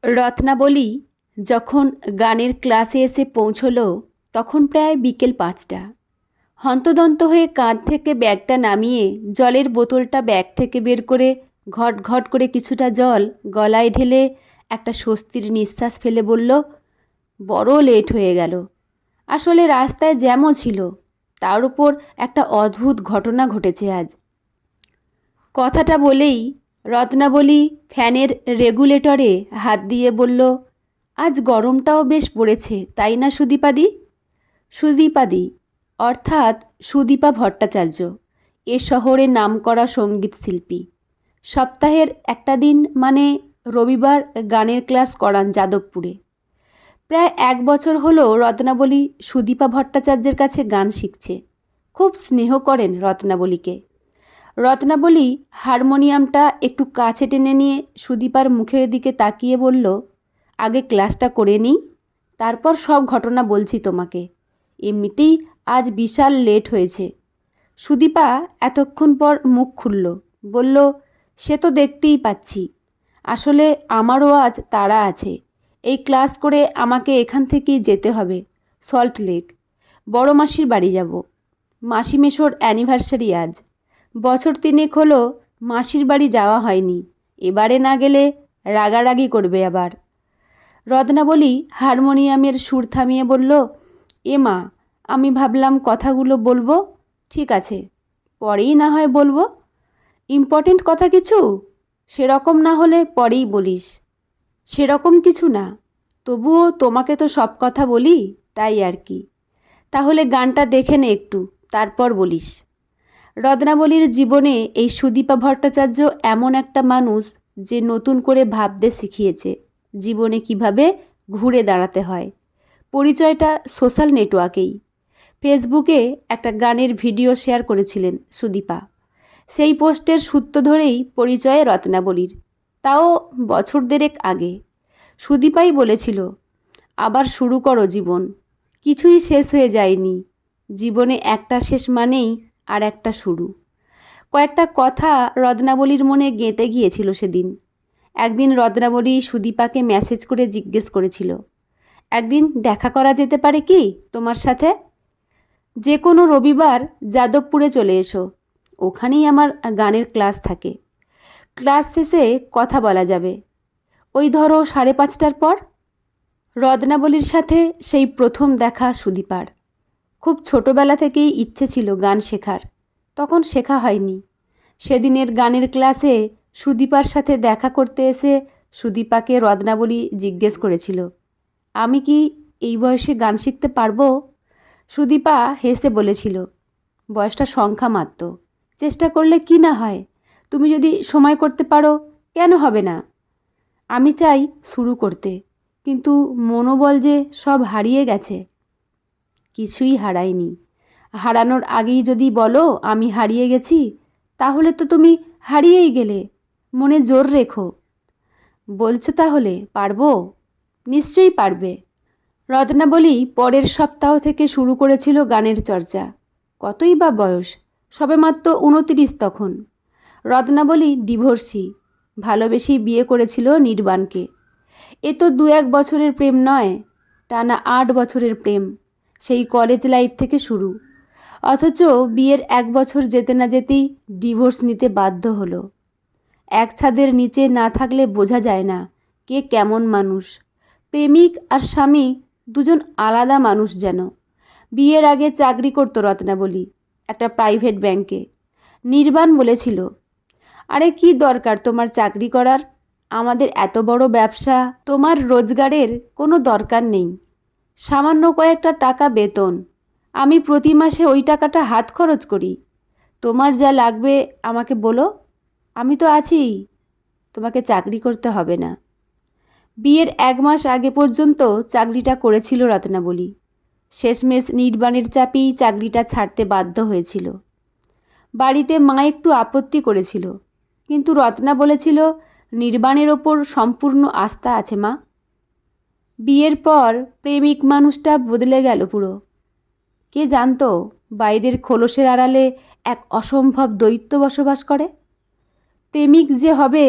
রত্নাবলী যখন গানের ক্লাসে এসে পৌঁছলো তখন প্রায় বিকেল ৫টা। হন্তদন্ত হয়ে কাঁধ থেকে ব্যাগটা নামিয়ে জলের বোতলটা ব্যাগ থেকে বের করে ঘট ঘট করে কিছুটা জল গলায় ঢেলে একটা স্বস্তির নিঃশ্বাস ফেলে বলল, বড় লেট হয়ে গেল। আসলে রাস্তায় জ্যামও ছিল, তার উপর একটা অদ্ভুত ঘটনা ঘটেছে আজ। কথাটা বলেই রত্নাবলী ফ্যানের রেগুলেটরে হাত দিয়ে বলল, আজ গরমটাও বেশ পড়েছে, তাই না সুদীপাদি? সুদীপাদি অর্থাৎ সুদীপা ভট্টাচার্য এ শহরে নামকরা সঙ্গীত শিল্পী। সপ্তাহের একটা দিন মানে রবিবার গানের ক্লাস করান যাদবপুরে। প্রায় ১ বছর হলো রত্নাবলী সুদীপা ভট্টাচার্যের কাছে গান শিখছে। খুব স্নেহ করেন রত্নাবলীকে। রত্নাবলী হারমোনিয়ামটা একটু কাছে টেনে নিয়ে সুদীপার মুখের দিকে তাকিয়ে বলল, আগে ক্লাসটা করে নিই, তারপর সব ঘটনা বলছি তোমাকে। এমনিতেই আজ বিশাল লেট হয়েছে। সুদীপা এতক্ষণ পর মুখ খুলল, বলল, সে তো দেখতেই পাচ্ছি। আসলে আমারও আজ তাড়া আছে। এই ক্লাস করে আমাকে এখান থেকেই যেতে হবে সল্ট লেক। বড় মাসির বাড়ি যাব। মাসি মেশোর অ্যানিভার্সারি আজ। বছর ৩ হলো মাসির বাড়ি যাওয়া হয়নি। এবারে না গেলে রাগারাগি করবে আবার। রত্নাবলী হারমোনিয়ামের সুর থামিয়ে বলল, এ মা, আমি ভাবলাম কথাগুলো বলবো। ঠিক আছে, পরেই না হয় বলবো। ইম্পর্টেন্ট কথা কিছু? সেরকম না হলে পরেই বলিস। সেরকম কিছু না, তবুও তোমাকে তো সব কথা বলি, তাই আর কি। তাহলে গানটা দেখে নে একটু, তারপর বলিস। রত্নাবলীর জীবনে এই সুদীপা ভট্টাচার্য এমন একটা মানুষ যে নতুন করে ভাবতে শিখিয়েছে জীবনে কিভাবে ঘুরে দাঁড়াতে হয়। পরিচয়টা সোশ্যাল নেটওয়ার্কেই। ফেসবুকে একটা গানের ভিডিও শেয়ার করেছিলেন সুদীপা। সেই পোস্টের সূত্র ধরেই পরিচয় রত্নাবলীর, তাও বছর দেড়েক আগে। সুদীপাই বলেছিল, আবার শুরু করো জীবন, কিছুই শেষ হয়ে যায়নি। জীবনে একটা শেষ মানেই আর একটা শুরু। কয়েকটা কথা রত্নাবলীর মনে গেঁথে গিয়েছিল সেদিন। একদিন রত্নাবলী সুদীপাকে মেসেজ করে জিজ্ঞেস করেছিল, একদিন দেখা করা যেতে পারে কি তোমার সাথে? যে কোনো রবিবার যাদবপুরে চলে এসো, ওখানেই আমার গানের ক্লাস থাকে। ক্লাস শেষে কথা বলা যাবে, ওই ধরো 5:30টার পর। রত্নাবলীর সাথে সেই প্রথম দেখা সুদীপার। খুব ছোটবেলা থেকেই ইচ্ছে ছিল গান শেখার, তখন শেখা হয়নি। সেদিনের গানের ক্লাসে সুদীপার সাথে দেখা করতে এসে সুদীপাকে রত্নাবলী জিজ্ঞেস করেছিল, আমি কি এই বয়সে গান শিখতে পারবো? সুদীপা হেসে বলেছিল, বয়সটা সংখ্যা মাত্র, চেষ্টা করলে কি না হয়। তুমি যদি সময় করতে পারো, কেন হবে না? আমি চাই শুরু করতে, কিন্তু মনোবল যে সব হারিয়ে গেছে। কিছুই হারায়নি। হারানোর আগেই যদি বলো আমি হারিয়ে গেছি, তাহলে তো তুমি হারিয়েই গেলে। মনে জোর রেখো। বলছো তাহলে পারবো? নিশ্চয়ই পারবে। রত্নাবলী পরের সপ্তাহ থেকে শুরু করেছিল গানের চর্চা। কতই বা বয়স, সবেমাত্র ২৯ তখন। রত্নাবলী ডিভোর্সি, ভালোবেসেই বিয়ে করেছিল নির্বাণকে। এ তো ২-১ বছরের প্রেম নয়, টানা ৮ বছরের প্রেম। সেই কলেজ লাইফ থেকে শুরু। অথচ বিয়ের ১ বছর যেতে না যেতেই ডিভোর্স নিতে বাধ্য হলো। এক ছাদের নিচে না থাকলে বোঝা যায় না কে কেমন মানুষ। প্রেমিক আর স্বামী দুজন আলাদা মানুষ যেন। বিয়ের আগে চাকরি করতো রত্নাবলী একটা প্রাইভেট ব্যাংকে। নির্বাণ বলেছিল, আরে কি দরকার তোমার চাকরি করার? আমাদের এত বড় ব্যবসা, তোমার রোজগারের কোনো দরকার নেই। সামান্য কয়েকটা টাকা বেতন, আমি প্রতি মাসে ওই টাকাটা হাত খরচ করি। তোমার যা লাগবে আমাকে বলো, আমি তো আছি, তোমাকে চাকরি করতে হবে না। বিয়ের ১ মাস আগে পর্যন্ত চাকরিটা করেছিল রত্নাবলী। শেষমেশ নির্বাণের চাপেই চাকরিটা ছাড়তে বাধ্য হয়েছিল। বাড়িতে মা একটু আপত্তি করেছিল, কিন্তু রত্না বলেছিল, নির্বাণের ওপর সম্পূর্ণ আস্থা আছে মা। বিয়ের পর প্রেমিক মানুষটা বদলে গেল পুরো। কে জানতো বাইরের খোলসের আড়ালে এক অসম্ভব দৈত্য বসবাস করে। প্রেমিক যে হবে,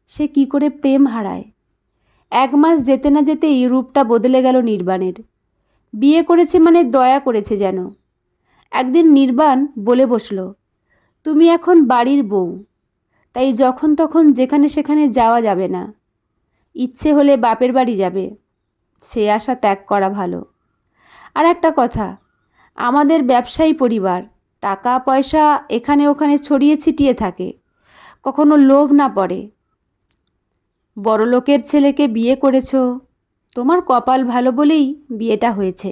সে কি করে প্রেম হারায়। 1 মাস যেতে না যেতেই রূপটা বদলে গেল নির্বাণের। বিয়ে করেছে মানে দয়া করেছে যেন। একদিন নির্বাণ বলে বসল, তুমি এখন বাড়ির বউ, তাই যখন তখন যেখানে সেখানে যাওয়া যাবে না। ইচ্ছে হলে বাপের বাড়ি যাবে, সে আশা ত্যাগ করা ভালো। আর একটা কথা, আমাদের ব্যবসায়ী পরিবার, টাকা পয়সা এখানে ওখানে ছড়িয়ে ছিটিয়ে থাকে, কখনো লোভ না পড়ে। বড়লোকের ছেলেকে বিয়ে করেছ, তোমার কপাল ভালো বলেই বিয়েটা হয়েছে।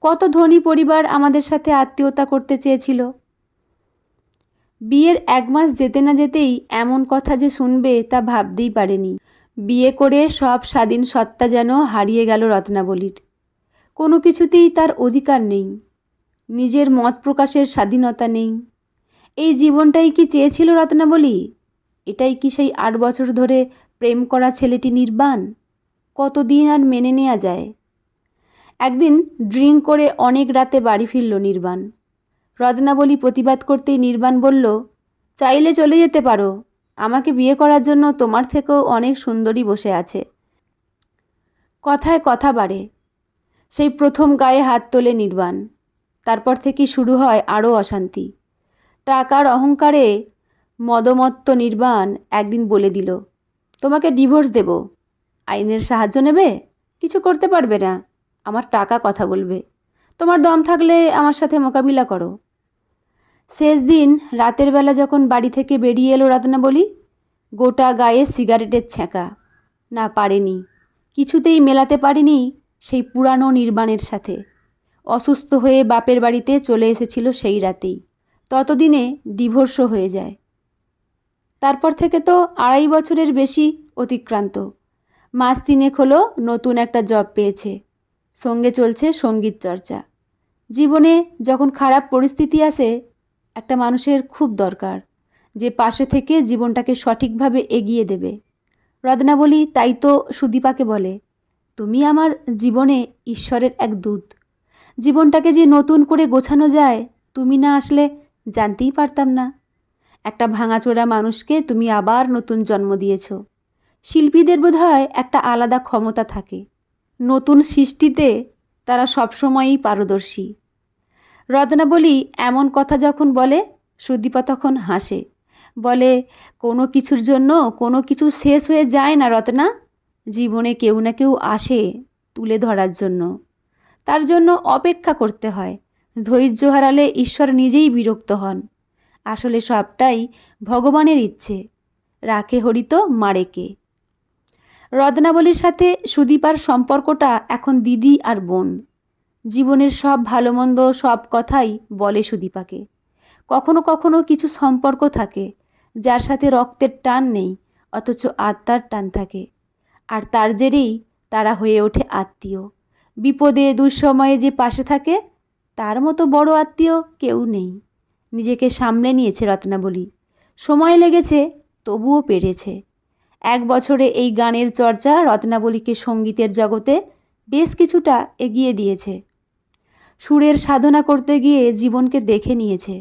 কত ধনী পরিবার আমাদের সাথে আত্মীয়তা করতে চেয়েছিল। বিয়ের 1 মাস যেতে না যেতেই এমন কথা যে শুনবে তা ভাবতেই পারেনি। বিয়ে করে সব স্বাধীন সত্তা যেন হারিয়ে গেল রত্নাবলীর। কোনো কিছুতেই তার অধিকার নেই, নিজের মত প্রকাশের স্বাধীনতা নেই। এই জীবনটাই কি চেয়েছিল রত্নাবলী? এটাই কি সেই 8 বছর ধরে প্রেম করা ছেলেটি নির্বাণ? কতদিন আর মেনে নেওয়া যায়? একদিন ড্রিঙ্ক করে অনেক রাতে বাড়ি ফিরল নির্বাণ। রত্নাবলী প্রতিবাদ করতেই নির্বাণ বলল, চাইলে চলে যেতে পারো, আমাকে বিয়ে করার জন্য তোমার থেকেও অনেক সুন্দরী বসে আছে। কথায় কথা বাড়ে। সেই প্রথম গায়ে হাত তোলে নির্বাণ। তারপর থেকেই শুরু হয় আরও অশান্তি। টাকার অহংকারে মদমত্ত নির্বাণ একদিন বলে দিল, তোমাকে ডিভোর্স দেব। আইনের সাহায্য নেবে? কিছু করতে পারবে না, আমার টাকা কথা বলবে। তোমার দম থাকলে আমার সাথে মোকাবিলা করো। শেষ দিন রাতের বেলা যখন বাড়ি থেকে বেরিয়ে এলো রত্নাবলী, গোটা গায়ে সিগারেটের ছ্যাঁকা। না, পারেনি, কিছুতেই মেলাতে পারেনি সেই পুরানো নির্বাণের সাথে। অসুস্থ হয়ে বাপের বাড়িতে চলে এসেছিল সেই রাতেই। ততদিনে ডিভোর্সও হয়ে যায়। তারপর থেকে তো 2.5 বছরের বেশি অতিক্রান্ত। মাস 3 হলো নতুন একটা জব পেয়েছে, সঙ্গে চলছে সঙ্গীত চর্চা। জীবনে যখন খারাপ পরিস্থিতি আসে, একটা মানুষের খুব দরকার যে পাশে থেকে জীবনটাকে সঠিকভাবে এগিয়ে দেবে। রত্নাবলী তাই তো সুদীপাকে বলে, তুমি আমার জীবনে ঈশ্বরের এক দূত। জীবনটাকে যে নতুন করে গোছানো যায়, তুমি না আসলে জানতেই পারতাম না। একটা ভাঙাচোরা মানুষকে তুমি আবার নতুন জন্ম দিয়েছ। শিল্পীদের বোধহয় একটা আলাদা ক্ষমতা থাকে, নতুন সৃষ্টিতে তারা সবসময়ই পারদর্শী। রত্নাবলী এমন কথা যখন বলে, সুদীপা তখন হাসে, বলে, কোনো কিছুর জন্য কোনো কিছু শেষ হয়ে যায় না রত্না। জীবনে কেউ না কেউ আসে তুলে ধরার জন্য, তার জন্য অপেক্ষা করতে হয়। ধৈর্য হারালে ঈশ্বর নিজেই বিরক্ত হন। আসলে সবটাই ভগবানের ইচ্ছে, রাখে হরিত মারে কে। রত্নাবলীর সাথে সুদীপার সম্পর্কটা এখন দিদি আর বোন। জীবনের সব ভালো মন্দ সব কথাই বলে সুদীপাকে। কখনো কখনো কিছু সম্পর্ক থাকে যার সাথে রক্তের টান নেই, অথচ আত্মার টান থাকে, আর তার জেরেই তারা হয়ে ওঠে আত্মীয়। বিপদে দুঃসময়ে যে পাশে থাকে, তার মতো বড় আত্মীয় কেউ নেই। নিজেকে সামলে নিয়েছে রত্নাবলী। সময় লেগেছে, তবুও পেরেছে। 1 বছরে এই গানের চর্চা রত্নাবলীকে সঙ্গীতের জগতে বেশ কিছুটা এগিয়ে দিয়েছে। সুরের সাধনা করতে গিয়ে জীবনকে দেখে নিয়েছে।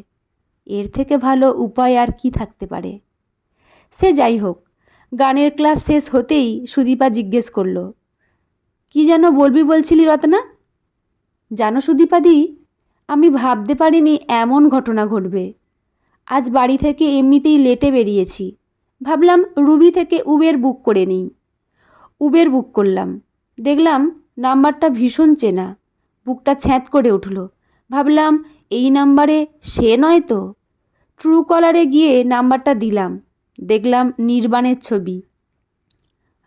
এর থেকে ভালো উপায় আর কি থাকতে পারে? সে যাই হোক, গানের ক্লাস শেষ হতেই সুদীপা জিজ্ঞেস করল, কি যেন বলবি বলছিলি রত্না? জানো সুদীপাদি, আমি ভাবতে পারিনি এমন ঘটনা ঘটবে। আজ বাড়ি থেকে এমনিতেই লেটে বেরিয়েছি, ভাবলাম রুবি থেকে উবের বুক করে নিই। উবের বুক করলাম, দেখলাম নাম্বারটা ভীষণ চেনা। বুকটা ছ্যাঁত করে উঠল। ভাবলাম এই নাম্বারে সে নয় তো। ট্রু কলারে গিয়ে নাম্বারটা দিলাম, দেখলাম নির্বাণের ছবি।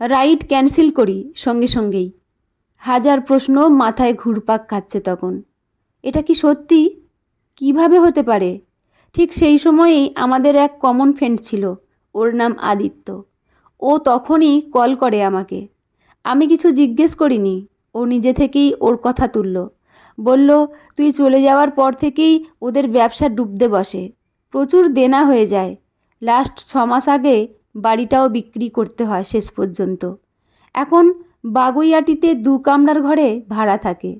রাইড ক্যান্সেল করি সঙ্গে সঙ্গেই। হাজার প্রশ্ন মাথায় ঘুরপাক খাচ্ছে তখন। এটা কি সত্যি? কিভাবে হতে পারে? ঠিক সেই সময়েই আমাদের এক কমন ফ্রেন্ড ছিল, ওর নাম আদিত্য। ও তখনই কল করে আমাকে। আমি কিছু জিজ্ঞেস করিনি, ও নিজে থেকেই ওর কথা তুলল। বলল, তুই চলে যাওয়ার পর থেকেই ওদের ব্যবসা ডুবতে বসে, প্রচুর দেনা হয়ে যায়। লাস্ট 6 মাস আগে বাড়িটাও বিক্রি করতে হয় শেষ পর্যন্ত। এখন বাগুইয়াটিতে 2 কামরার ঘরে ভাড়া থাকে।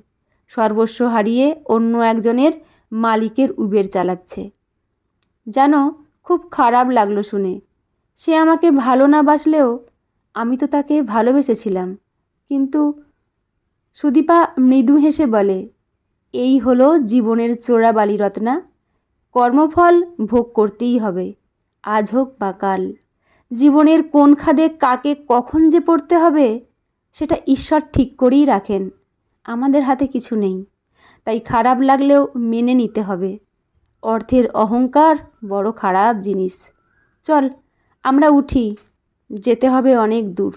সর্বস্ব হারিয়ে অন্য একজনের মালিকের উবের চালাচ্ছে। জানো, খুব খারাপ লাগলো শুনে। সে আমাকে ভালো না বাসলেও আমি তো তাকে ভালোবেসেছিলাম। কিন্তু সুদীপা মৃদু হেসে বলে, এই হলো জীবনের চোরাবালি রত্না। কর্মফল ভোগ করতেই হবে, আজ হোক বা কাল। জীবনের কোন খাদে কাকে কখন যে পড়তে হবে সেটা ঈশ্বর ঠিক করেই রাখেন, আমাদের হাতে কিছু নেই। তাই খারাপ লাগলেও মেনে নিতে হবে। অর্থের অহংকার বড় খারাপ জিনিস। চল আমরা উঠি, যেতে হবে অনেক দূর।